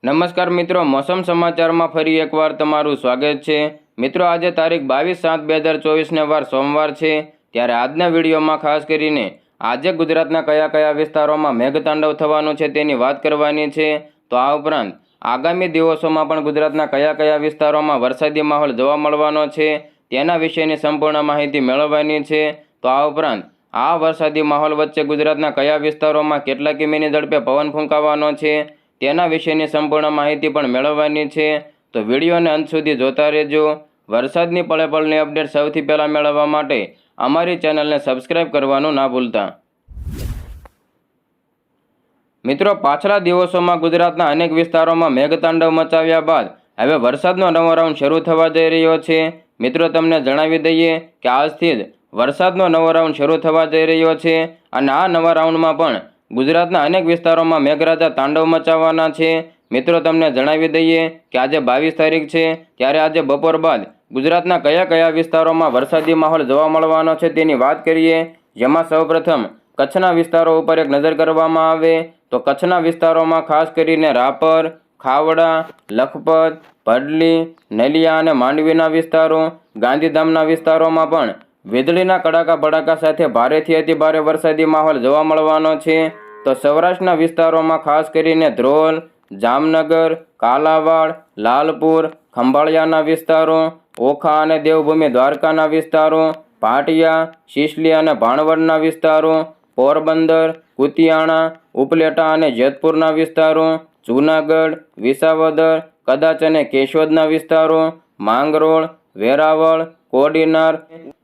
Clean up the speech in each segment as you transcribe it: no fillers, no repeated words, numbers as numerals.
નમસ્કાર મિત્રો, મોસમ સમાચારમાં ફરી એકવાર તમારું સ્વાગત છે। મિત્રો, આજે તારીખ 22/7/2024ને વાર સોમવાર છે। ત્યારે આજના વિડીયોમાં ખાસ કરીને આજે ગુજરાતના કયા કયા વિસ્તારોમાં મેઘતાંડવ થવાનું છે તેની વાત કરવાની છે। તો આ ઉપરાંત આગામી દિવસોમાં પણ ગુજરાતના કયા કયા વિસ્તારોમાં વરસાદી માહોલ જોવા મળવાનો છે તેના વિશેની સંપૂર્ણ માહિતી મેળવવાની છે। તો આ ઉપરાંત આ વરસાદી માહોલ વચ્ચે ગુજરાતના કયા વિસ્તારોમાં કેટલા કિમીની ઝડપે પવન ફૂંકાવાનો છે તેના વિશેની સંપૂર્ણ માહિતી પણ મેળવવાની છે। તો વિડીયોને અંત સુધી જોતા રહેજો। વરસાદની પળે પળની અપડેટ સૌથી પહેલાં મેળવવા માટે અમારી ચેનલને સબસ્ક્રાઇબ કરવાનું ના ભૂલતા। મિત્રો, પાછલા દિવસોમાં ગુજરાતના અનેક વિસ્તારોમાં મેઘતાંડવ મચાવ્યા બાદ હવે વરસાદનો નવો રાઉન્ડ શરૂ થવા જઈ રહ્યો છે। મિત્રો, તમને જણાવી દઈએ કે આજથી જ વરસાદનો નવો રાઉન્ડ શરૂ થવા જઈ રહ્યો છે અને આ નવા રાઉન્ડમાં પણ ગુજરાતના અનેક વિસ્તારોમાં મેઘરાજા તાંડવ મચાવવાના છે। મિત્રો, તમને જણાવી દઈએ કે આજે 22 તારીખ છે, ત્યારે આજે બપોર બાદ ગુજરાતના કયા કયા વિસ્તારોમાં વરસાદી માહોલ જોવા મળવાનો છે તેની વાત કરીએ। જેમાં સૌપ્રથમ કચ્છના વિસ્તારો ઉપર એક નજર કરવામાં આવે તો કચ્છના વિસ્તારોમાં ખાસ કરીને રાપર, ખાવડા, લખપત, ભડલી, નલિયા અને માંડવીના વિસ્તારો, ગાંધીધામના વિસ્તારોમાં પણ વીજળીના કડાકા ભડાકા સાથે ભારેથી અતિભારે વરસાદી માહોલ જોવા મળવાનો છે। તો સૌરાષ્ટ્રના વિસ્તારોમાં ખાસ કરીને ધ્રોલ, જામનગર, કાલાવાડ, લાલપુર, ખંભાળિયાના વિસ્તારો, ઓખા અને દેવભૂમિ દ્વારકાના વિસ્તારો, ભાટિયા, શિશલી અને ભાણવડના વિસ્તારો, પોરબંદર, કુતિયાણા, ઉપલેટા અને જેતપુરના વિસ્તારો, જૂનાગઢ, વિસાવદર, કદાચ અને કેશોદના વિસ્તારો, માંગરોળ, વેરાવળ, કોડીનાર,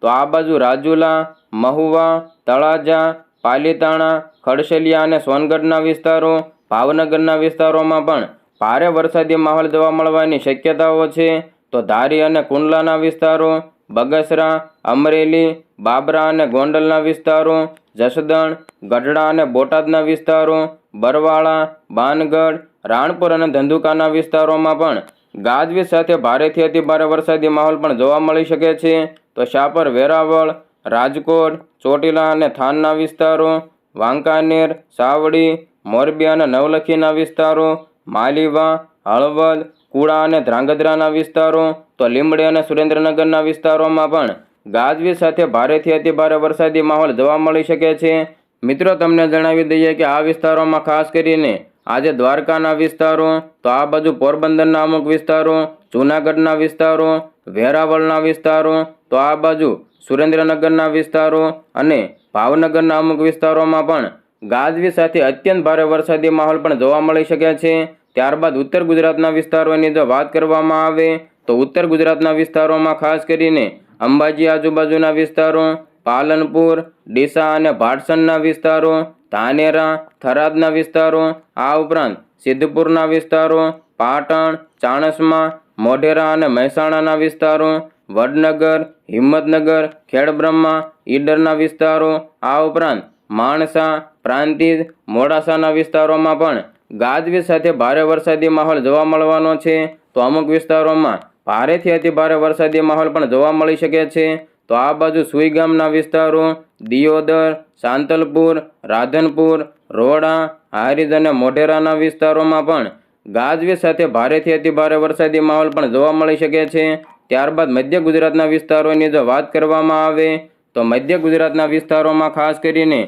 તો આ બાજુ રાજુલા, મહુવા, તળાજા, પાલીતાણા, ખડસલિયા અને સોનગઢના વિસ્તારો, ભાવનગરના વિસ્તારોમાં પણ ભારે વરસાદી માહોલ જોવા મળવાની શક્યતાઓ છે। તો ધારી અને કુંડલાના વિસ્તારો, બગસરા, અમરેલી, બાબરા અને ગોંડલના વિસ્તારો, જસદણ, ગઢડા અને બોટાદના વિસ્તારો, બરવાળા, બાનગઢ, રાણપુર અને ધંધુકાના વિસ્તારોમાં પણ ગાજવીજ સાથે ભારેથી અતિભારે વરસાદી માહોલ પણ જોવા મળી શકે છે। તો શાપર, વેરાવળ, રાજકોટ, ચોટીલા અને થાનના વિસ્તારો, વાંકાનેર, સાવડી, મોરબી અને નવલખીના વિસ્તારો, માલીવા, હળવદ, કુડા અને ધ્રાંગધ્રાના વિસ્તારો, તો લીંબડી અને સુરેન્દ્રનગરના વિસ્તારોમાં પણ ગાજવીજ સાથે ભારેથી અતિભારે વરસાદી માહોલ જોવા મળી શકે છે। મિત્રો, તમને જણાવી દઈએ કે આ વિસ્તારોમાં ખાસ કરીને આજે દ્વારકાના વિસ્તારો, તો આ બાજુ પોરબંદરના અમુક વિસ્તારો, જૂનાગઢના વિસ્તારો, વેરાવળના વિસ્તારો, તો આ બાજુ સુરેન્દ્રનગરના વિસ્તારો અને ભાવનગરના અમુક વિસ્તારોમાં પણ ગાજવીજ સાથે અત્યંત ભારે વરસાદી માહોલ પણ જોવા મળી શકે છે। ત્યારબાદ ઉત્તર ગુજરાતના વિસ્તારોની જો વાત કરવામાં આવે તો ઉત્તર ગુજરાતના વિસ્તારોમાં ખાસ કરીને અંબાજી આજુબાજુના વિસ્તારો, પાલનપુર, ડીસા અને ભાટસણના વિસ્તારો, ધાનેરા, થરાદના વિસ્તારો, આ ઉપરાંત સિદ્ધપુરના વિસ્તારો, પાટણ, ચાણસ્મા, મોઢેરા અને મહેસાણાના વિસ્તારો, વડનગર, હિંમતનગર, ખેડબ્રહ્મા, ઈડરના વિસ્તારો, આ ઉપરાંત માણસા, પ્રાંતિજ, મોડાસાના વિસ્તારોમાં પણ ગાજવીજ સાથે ભારે વરસાદી માહોલ જોવા મળવાનો છે। તો અમુક વિસ્તારોમાં ભારેથી અતિભારે વરસાદી માહોલ પણ જોવા મળી શકે છે। તો આ બાજુ સુઈગામના વિસ્તારો, દિયોદર, સાંતલપુર, રાધનપુર, રોડા, હારીજ અને મોઢેરાના વિસ્તારોમાં પણ ગાજવીજ સાથે ભારેથી અતિભારે વરસાદી માહોલ પણ જોવા મળી શકે છે। ત્યારબાદ મધ્ય ગુજરાતના વિસ્તારોની જો વાત કરવામાં આવે તો મધ્ય ગુજરાતના વિસ્તારોમાં ખાસ કરીને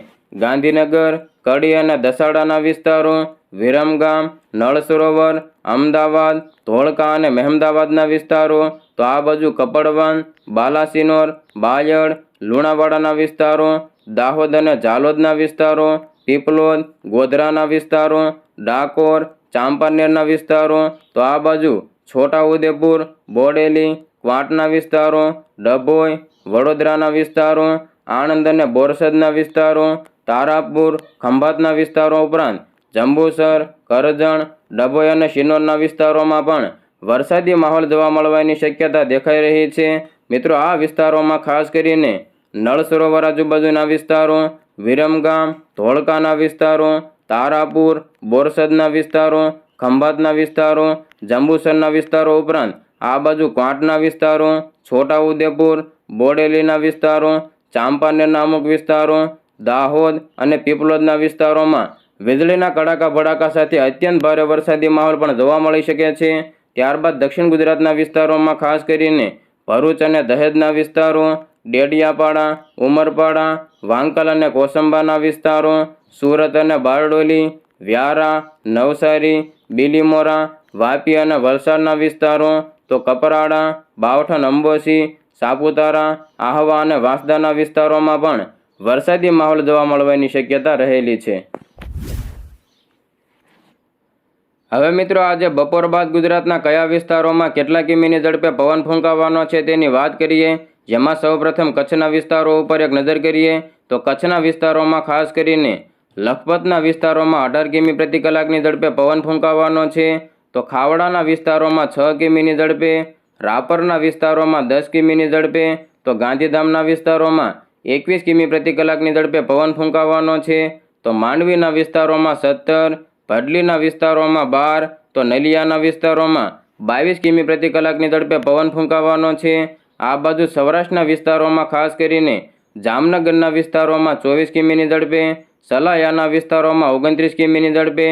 ગાંધીનગર, કડી અને દસાડાના વિસ્તારો, વિરમગામ, નળ સરોવર, અમદાવાદ, ધોળકા અને મહેમદાવાદના વિસ્તારો, તો આ બાજુ કપડવન, બાલાસિનોર, બાયડ, લુણાવાડાના વિસ્તારો, દાહોદ અને ઝાલોદના વિસ્તારો, પીપલોદ, ગોધરાના વિસ્તારો, ડાકોર, ચાંપાનેરના વિસ્તારો, તો આ બાજુ છોટાઉદેપુર, બોડેલી, ક્વાંટના વિસ્તારો, ડભોઈ, વડોદરાના વિસ્તારો, આણંદ અને બોરસદના વિસ્તારો, તારાપુર, ખંભાતના વિસ્તારો ઉપરાંત જંબુસર, કરજણ, ડભોઈ અને શિનોરના વિસ્તારોમાં પણ વરસાદી માહોલ જોવા મળવાની શક્યતા દેખાઈ રહી છે। મિત્રો, આ વિસ્તારોમાં ખાસ કરીને નળ સરોવર આજુબાજુના વિસ્તારો, વિરમગામ, ધોળકાના વિસ્તારો, તારાપુર, બોરસદના વિસ્તારો, ખંભાતના વિસ્તારો, જંબુસરના વિસ્તારો ઉપરાંત આ બાજુ ક્વાંટના વિસ્તારો, છોટાઉદેપુર, બોડેલીના વિસ્તારો, ચાંપાનેરના અમુક વિસ્તારો, દાહોદ અને પીપલોદના વિસ્તારોમાં વીજળીના કડાકા ભડાકા સાથે અત્યંત ભારે વરસાદી માહોલ પણ જોવા મળી શકે છે. ત્યારબાદ દક્ષિણ ગુજરાતના વિસ્તારોમાં ખાસ કરીને ભરૂચ અને દહેજના વિસ્તારો, ડેડિયાપાડા, ઉમરપાડા, વાંકલ અને કોસંબાના વિસ્તારો, સુરત અને બારડોલી, વ્યારા, નવસારી, બીલીમોરા, વાપી અને વલસાડના વિસ્તારો, તો કપરાડા, બાવઠન, અંબોસી, સાપુતારા, આહવા અને વાંસદાના વિસ્તારોમાં પણ વરસાદી માહોલ જોવા મળવાની શક્યતા રહેલી છે. હવે મિત્રો, આજે બપોર બાદ ગુજરાતના કયા વિસ્તારોમાં કેટલા કિમીની ઝડપે પવન ફૂંકાવાનો છે તેની વાત કરીએ. જેમાં સૌપ્રથમ કચ્છના વિસ્તારો ઉપર એક નજર કરીએ તો કચ્છના વિસ્તારોમાં ખાસ કરીને લખપતના વિસ્તારોમાં 18 કિમી પ્રતિ કલાકની ઝડપે પવન ફૂંકાવાનો છે. તો ખાવડાના વિસ્તારોમાં 6 કિમીની ઝડપે, રાપરના વિસ્તારોમાં 10 કિમીની ઝડપે, તો ગાંધીધામના વિસ્તારોમાં 21 કિમી પ્રતિ કલાકની ઝડપે પવન ફૂંકાવાનો છે. તો માંડવીના વિસ્તારોમાં 17, ભડલીના વિસ્તારોમાં 12, તો નલિયાના વિસ્તારોમાં 22 કિમી પ્રતિ કલાકની ઝડપે પવન ફૂંકાવાનો છે. આ બાજુ સૌરાષ્ટ્રના વિસ્તારોમાં ખાસ કરીને જામનગરના વિસ્તારોમાં 24 કિમીની ઝડપે, સલાયાના વિસ્તારોમાં 29 કિમીની ઝડપે,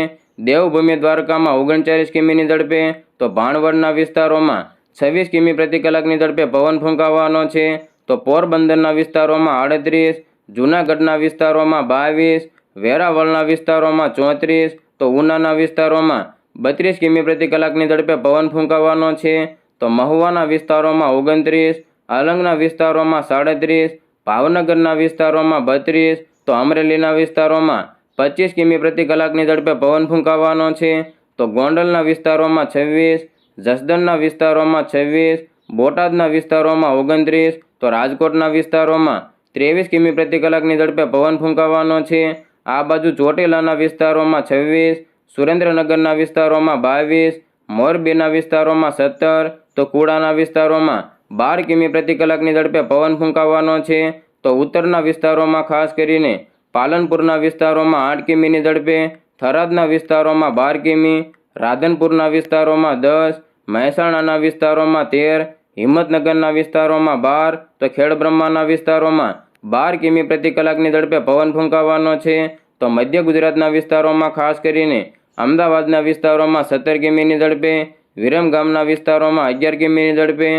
દેવભૂમિ દ્વારકામાં 39 કિમીની ઝડપે, તો ભાણવડના વિસ્તારોમાં 26 કિમી પ્રતિ કલાકની ઝડપે પવન ફૂંકાવાનો છે. તો પોરબંદરના વિસ્તારોમાં 38, જૂનાગઢના વિસ્તારોમાં 22, વેરાવળના વિસ્તારોમાં 34, તો ઉનાના વિસ્તારોમાં 32 કિમી પ્રતિ કલાકની ઝડપે પવન ફૂંકાવાનો છે. તો મહુવાના વિસ્તારોમાં 29, અલંગના વિસ્તારોમાં 37, ભાવનગરના વિસ્તારોમાં 32, તો અમરેલીના વિસ્તારોમાં 25 કિમી પ્રતિ કલાકની ઝડપે પવન ફૂંકાવાનો છે. તો ગોંડલના વિસ્તારોમાં 26, જસદણના વિસ્તારોમાં 26, બોટાદના વિસ્તારોમાં 29, તો રાજકોટના વિસ્તારોમાં 23 કિમી પ્રતિ કલાકની ઝડપે પવન ફૂંકાવાનો છે. આ બાજુ ચોટીલાના વિસ્તારોમાં 26, સુરેન્દ્રનગરના વિસ્તારોમાં 22, મોરબીના વિસ્તારોમાં 17, તો કુડાના વિસ્તારોમાં 12 કિમી પ્રતિ કલાકની ઝડપે પવન ફૂંકાવાનો છે. તો ઉત્તરના વિસ્તારોમાં ખાસ કરીને પાલનપુરના વિસ્તારોમાં 8 કિમીની ઝડપે, થરાદના વિસ્તારોમાં 12 કિમી, રાધનપુરના વિસ્તારોમાં 10, મહેસાણાના વિસ્તારોમાં 13, હિંમતનગરના વિસ્તારોમાં 12, તો ખેડબ્રહ્માના વિસ્તારોમાં 12 કિમી પ્રતિ કલાકની ઝડપે પવન ફૂંકાવાનો છે. તો મધ્ય ગુજરાતના વિસ્તારોમાં ખાસ કરીને અમદાવાદના વિસ્તારોમાં 17 કિમીની ઝડપે, વિરમગામના વિસ્તારોમાં 11 કિમીની ઝડપે,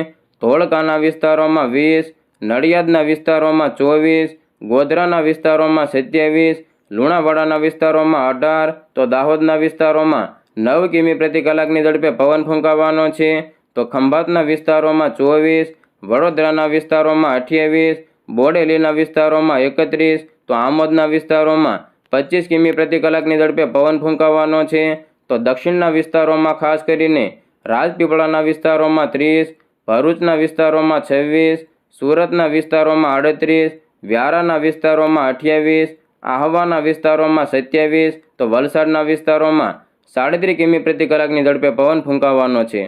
ધોળકાના વિસ્તારોમાં 20, નડિયાદના વિસ્તારોમાં 24, ગોધરાના વિસ્તારોમાં 27, લુણાવાડાના વિસ્તારોમાં 18, તો દાહોદના વિસ્તારોમાં 9 કિમી પ્રતિ કલાકની ઝડપે પવન ફૂંકાવાનો છે. તો ખંભાતના વિસ્તારોમાં 24, વડોદરાના વિસ્તારોમાં 28, બોડેલીના વિસ્તારોમાં 31, તો આમોદના વિસ્તારોમાં 25 કિમી પ્રતિ કલાકની ઝડપે પવન ફૂંકાવાનો છે. તો દક્ષિણના વિસ્તારોમાં ખાસ કરીને રાજપીપળાના વિસ્તારોમાં 30, ભરૂચના વિસ્તારોમાં 26, સુરતના વિસ્તારોમાં 38, વ્યારાના વિસ્તારોમાં 28, આહવાના વિસ્તારોમાં 27, તો વલસાડના વિસ્તારોમાં 37 કિમી પ્રતિ કલાકની ઝડપે પવન ફૂંકાવાનો છે.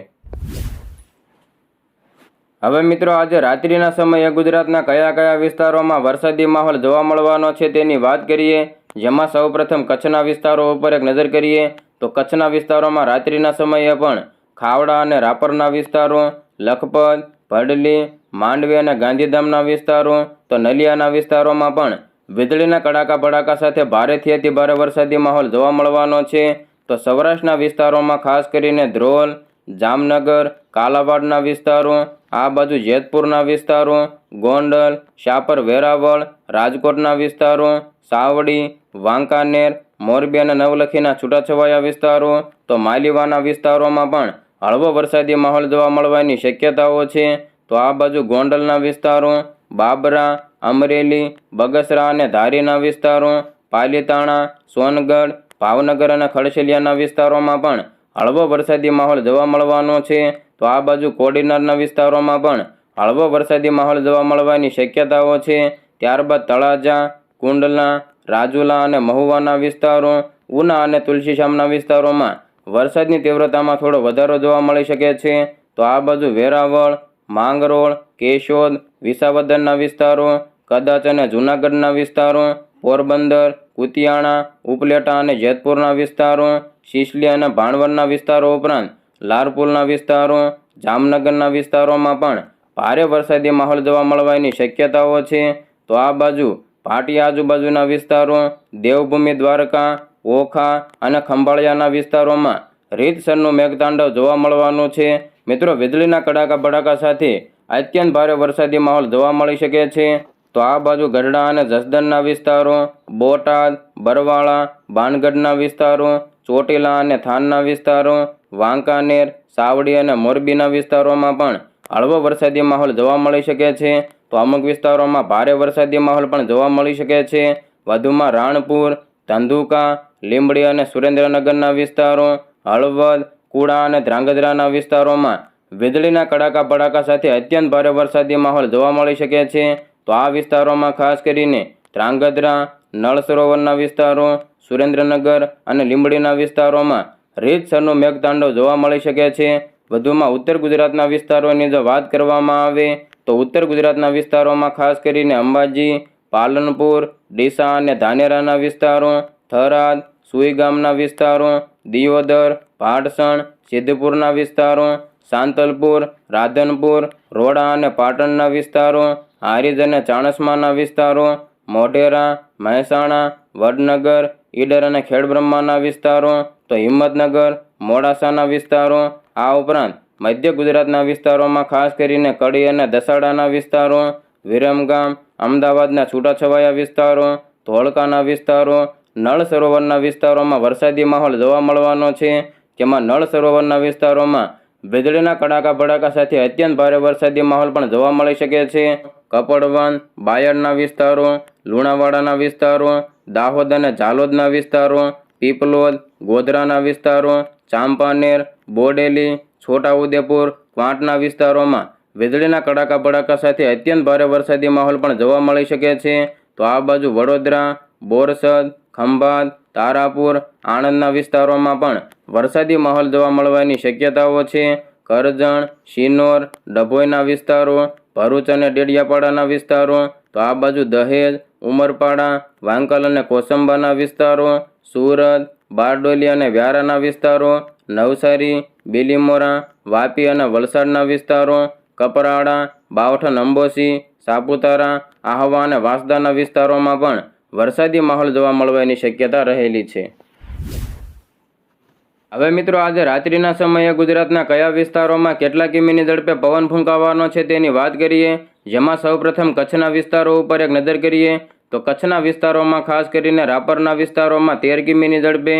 હવે મિત્રો, આજે રાત્રિના સમયે ગુજરાતના કયા કયા વિસ્તારોમાં વરસાદી માહોલ જોવા મળવાનો છે તેની વાત કરીએ. જેમાં સૌપ્રથમ કચ્છના વિસ્તારો ઉપર એક નજર કરીએ તો કચ્છના વિસ્તારોમાં રાત્રિના સમયે પણ ખાવડા અને રાપરના વિસ્તારો, લખપત, ભડલી, માંડવી અને ગાંધીધામના વિસ્તારો, તો નલિયાના વિસ્તારોમાં પણ વીજળીના કડાકા ભડાકા સાથે ભારેથી અતિ ભારે વરસાદી માહોલ જોવા મળવાનો છે. તો સૌરાષ્ટ્રના વિસ્તારોમાં ખાસ કરીને ધ્રોલ, જામનગર, કાલાવાડના વિસ્તારો, આ બાજુ જેતપુરના વિસ્તારો, ગોંડલ, શાપર, વેરાવળ, રાજકોટના વિસ્તારો, સાવડી, વાંકાનેર, મોરબી અને નવલખીના છૂટાછવાયા વિસ્તારો, તો માલીવાના વિસ્તારોમાં પણ હળવો વરસાદી માહોલ જોવા મળવાની શક્યતાઓ છે. તો આ બાજુ ગોંડલના વિસ્તારો, બાબરા, અમરેલી, બગસરા અને ધારીના વિસ્તારો, પાલીતાણા, સોનગઢ, ભાવનગર અને ખડસલિયાના વિસ્તારોમાં પણ હળવો વરસાદી માહોલ જોવા મળવાનો છે. તો આ બાજુ કોડીનારના વિસ્તારોમાં પણ હળવો વરસાદી માહોલ જોવા મળવાની શક્યતાઓ છે. ત્યારબાદ તળાજા, કુંડલા, રાજુલા અને મહુવાના વિસ્તારો, ઉના અને તુલસીશ્યામના વિસ્તારોમાં વરસાદની તીવ્રતામાં થોડો વધારો જોવા મળી શકે છે. તો આ બાજુ વેરાવળ, માંગરોળ, કેશોદ, વિસાવદરના વિસ્તારો, કદાચ અને જૂનાગઢના વિસ્તારો, પોરબંદર, કુતિયાણા, ઉપલેટા અને જેતપુરના વિસ્તારો, સિસલી અને ભાણવડના વિસ્તારો ઉપરાંત લારપુરના વિસ્તારો, જામનગરના વિસ્તારોમાં પણ ભારે વરસાદી માહોલ જોવા મળવાની શક્યતાઓ છે. તો આ બાજુ ભાટિયા આજુબાજુના વિસ્તારો, દેવભૂમિ દ્વારકા, ઓખા અને ખંભાળિયાના વિસ્તારોમાં રીતસરનું મેઘતાંડવ જોવા મળવાનું છે. મિત્રો, વીજળીના કડાકા ભડાકા સાથે અત્યંત ભારે વરસાદી માહોલ જોવા મળી શકે છે. તો આ બાજુ ગઢડા અને જસદણના વિસ્તારો, બોટાદ, બરવાળા, ભાનગઢના વિસ્તારો, ચોટીલા અને થાનના વિસ્તારો, વાંકાનેર, સાવડી અને મોરબીના વિસ્તારોમાં પણ હળવો વરસાદી માહોલ જોવા મળી શકે છે. તો અમુક વિસ્તારોમાં ભારે વરસાદી માહોલ પણ જોવા મળી શકે છે. વધુમાં રાણપુર, ધંધુકા, લીંબડી અને સુરેન્દ્રનગરના વિસ્તારો, હળવદ, કુડા અને ધ્રાંગધ્રાના વિસ્તારોમાં વીજળીના કડાકા ભડાકા સાથે અત્યંત ભારે વરસાદી માહોલ જોવા મળી શકે છે. તો આ વિસ્તારોમાં ખાસ કરીને ધ્રાંગધ્રા, નળ સરોવરના વિસ્તારો, સુરેન્દ્રનગર અને લીંબડીના વિસ્તારોમાં રીતસરનું મેઘતાંડવ જોવા મળી શકે છે. વધુમાં ઉત્તર ગુજરાતના વિસ્તારોની જો વાત કરવામાં આવે તો ઉત્તર ગુજરાતના વિસ્તારોમાં ખાસ કરીને અંબાજી, પાલનપુર, ડીસા અને ધાનેરાના વિસ્તારો, થરાદ, સુઈગામના વિસ્તારો, દિયોદર, ભાડસણ, સિદ્ધપુરના વિસ્તારો, સાંતલપુર, રાધનપુર, રોડા અને પાટણના વિસ્તારો, હારીજ અને ચાણસ્માના વિસ્તારો, મોઢેરા, મહેસાણા, વડનગર, ઈડર અને ખેડબ્રહ્માના વિસ્તારો, તો હિંમતનગર, મોડાસાના વિસ્તારો, આ ઉપરાંત મધ્ય ગુજરાતના વિસ્તારોમાં ખાસ કરીને કડી અને દસાડાના વિસ્તારો, વિરમગામ, અમદાવાદના છૂટાછવાયા વિસ્તારો, ધોળકાના વિસ્તારો, નળ સરોવરના વિસ્તારોમાં વરસાદી માહોલ જોવા મળવાનો છે. જેમાં નળ સરોવરના વિસ્તારોમાં વીજળીના કડાકા ભડાકા સાથે અત્યંત ભારે વરસાદી માહોલ પણ જોવા મળી શકે છે. કપડવન, બાયડના વિસ્તારો, લુણાવાડાના વિસ્તારો, દાહોદ અને ઝાલોદના વિસ્તારો, પીપલોદ, ગોધરાના વિસ્તારો, ચાંપાનેર, બોડેલી, છોટાઉદેપુર, ક્વાંટના વિસ્તારોમાં વીજળીના કડાકા ભડાકા સાથે અત્યંત ભારે વરસાદી માહોલ પણ જોવા મળી શકે છે. તો આ બાજુ વડોદરા, બોરસદ, ખંભાત, તારાપુર, આણંદના વિસ્તારોમાં પણ વરસાદી માહોલ જોવા મળવાની શક્યતાઓ છે. કરજણ, શિનોર, ડભોઈના વિસ્તારો, ભરૂચ અને ડેડિયાપાડાના વિસ્તારો, તો આ બાજુ દહેજ, ઉમરપાડા, વાંકલ અને કોસંબાના વિસ્તારો, સુરત, બારડોલી અને વ્યારાના વિસ્તારો, નવસારી, બીલીમોરા, વાપી અને વલસાડના વિસ્તારો, કપરાડા, બાવઠન અંબોસી, સાપુતારા, આહવા અને વાંસદાના વિસ્તારોમાં પણ વરસાદી માહોલ જોવા મળવાની શક્યતા રહેલી છે. હવે મિત્રો, આજે રાત્રિના સમયે ગુજરાતના કયા વિસ્તારોમાં કેટલા કિમીની ઝડપે પવન ફૂંકાવાનો છે તેની વાત કરીએ. જેમાં સૌપ્રથમ કચ્છના વિસ્તારો ઉપર એક નજર કરીએ તો કચ્છના વિસ્તારોમાં ખાસ કરીને રાપરના વિસ્તારોમાં 13 કિમીની ઝડપે,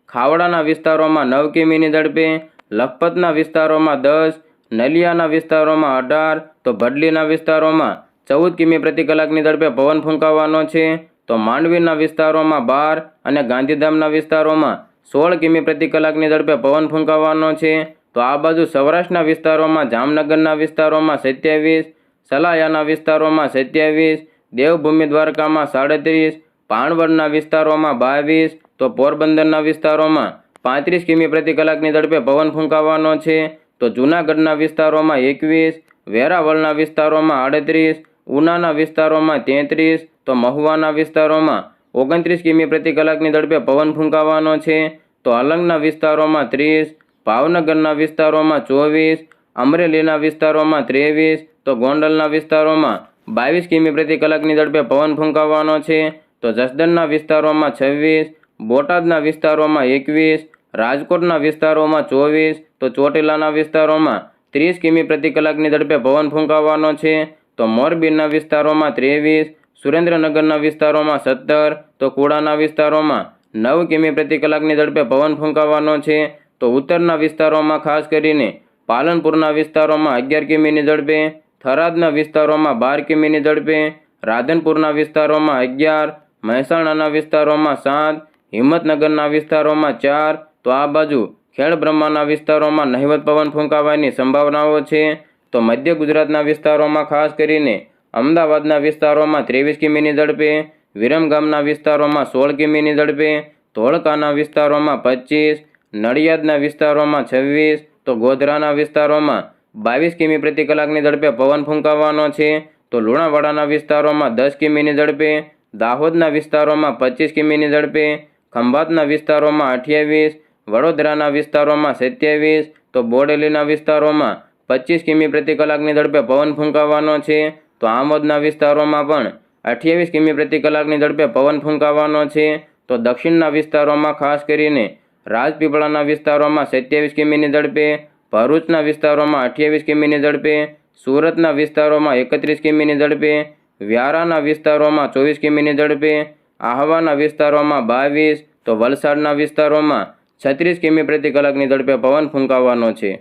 ખાવડાના વિસ્તારોમાં 9 કિમીની ઝડપે, લખપતના વિસ્તારોમાં 10, નલિયાના વિસ્તારોમાં 18, તો ભડલીના વિસ્તારોમાં 14 કિમી પ્રતિ કલાકની ઝડપે પવન ફૂંકાવાનો છે. તો માંડવીના વિસ્તારોમાં 12 અને ગાંધીધામના વિસ્તારોમાં 16 કિમી પ્રતિ કલાકની ઝડપે પવન ફૂંકાવાનો છે. તો આ બાજુ સૌરાષ્ટ્રના વિસ્તારોમાં જામનગરના વિસ્તારોમાં 27, સલાયાના વિસ્તારોમાં 27, દેવભૂમિ દ્વારકામાં 37, પાણવડના વિસ્તારોમાં 22, તો પોરબંદરના વિસ્તારોમાં 35 કિમી પ્રતિ કલાકની ઝડપે પવન ફૂંકાવાનો છે. તો જૂનાગઢના વિસ્તારોમાં 21, વેરાવળના વિસ્તારોમાં 38, ઉનાના વિસ્તારોમાં 33, તો મહુવાના વિસ્તારોમાં 29 કિમી પ્રતિ કલાકની ઝડપે પવન ફૂંકાવાનો છે. તો અલંગના વિસ્તારોમાં 30, ભાવનગરના વિસ્તારોમાં 24, અમરેલીના વિસ્તારોમાં 23, તો ગોંડલના વિસ્તારોમાં 22 કિમી પ્રતિ કલાકની ઝડપે પવન ફૂંકાવાનો છે. તો જસદણના વિસ્તારોમાં 26, બોટાદના વિસ્તારોમાં 21, રાજકોટના વિસ્તારોમાં 24, તો ચોટીલાના વિસ્તારોમાં 30 કિમી પ્રતિ કલાકની ઝડપે પવન ફૂંકાવાનો છે. તો મોરબીના વિસ્તારોમાં 23, સુરેન્દ્રનગરના વિસ્તારોમાં 17, તો કુડાના વિસ્તારોમાં 9 કિમી પ્રતિ કલાકની ઝડપે પવન ફૂંકાવાનો છે. તો ઉત્તરના વિસ્તારોમાં ખાસ કરીને પાલનપુરના વિસ્તારોમાં 11 કિમીની ઝડપે, થરાદના વિસ્તારોમાં 12 કિમીની ઝડપે, રાધનપુરના વિસ્તારોમાં 11, મહેસાણાના વિસ્તારોમાં 7, હિંમતનગરના વિસ્તારોમાં 4, તો આ બાજુ ખેડબ્રહ્માના વિસ્તારોમાં નહિવત પવન ફૂંકાવાની સંભાવનાઓ છે. તો મધ્ય ગુજરાતના વિસ્તારોમાં ખાસ કરીને અમદાવાદના વિસ્તારોમાં 23 કિમીની ઝડપે, વિરમગામના વિસ્તારોમાં 16 કિમીની ઝડપે, ધોળકાના વિસ્તારોમાં 25, નડિયાદના વિસ્તારોમાં 26, તો ગોધરાના વિસ્તારોમાં 22 કિમી પ્રતિ કલાકની ઝડપે પવન ફૂંકાવાનો છે. તો લુણાવાડાના વિસ્તારોમાં 10 કિમીની ઝડપે, દાહોદના વિસ્તારોમાં 25 કિમીની ઝડપે, ખંભાતના વિસ્તારોમાં 28, વડોદરાના વિસ્તારોમાં 27, તો બોડેલીના વિસ્તારોમાં 25 કિમી પ્રતિ કલાકની ઝડપે પવન ફૂંકાવાનો છે. તો આમોદના વિસ્તારોમાં પણ 28 કિમી પ્રતિ કલાકની ઝડપે પવન ફૂંકાવાનો છે. તો દક્ષિણના વિસ્તારોમાં ખાસ કરીને રાજપીપળાના વિસ્તારોમાં 27 કિમીની ઝડપે, ભરૂચના વિસ્તારોમાં 28 કિમીની ઝડપે, સુરતના વિસ્તારોમાં 31 કિમીની ઝડપે, વ્યારાના વિસ્તારોમાં 24 કિમીની ઝડપે, આહવાના વિસ્તારોમાં 22, તો વલસાડના વિસ્તારોમાં 36 કિમી પ્રતિ કલાકની ઝડપે પવન ફૂંકાવાનો છે।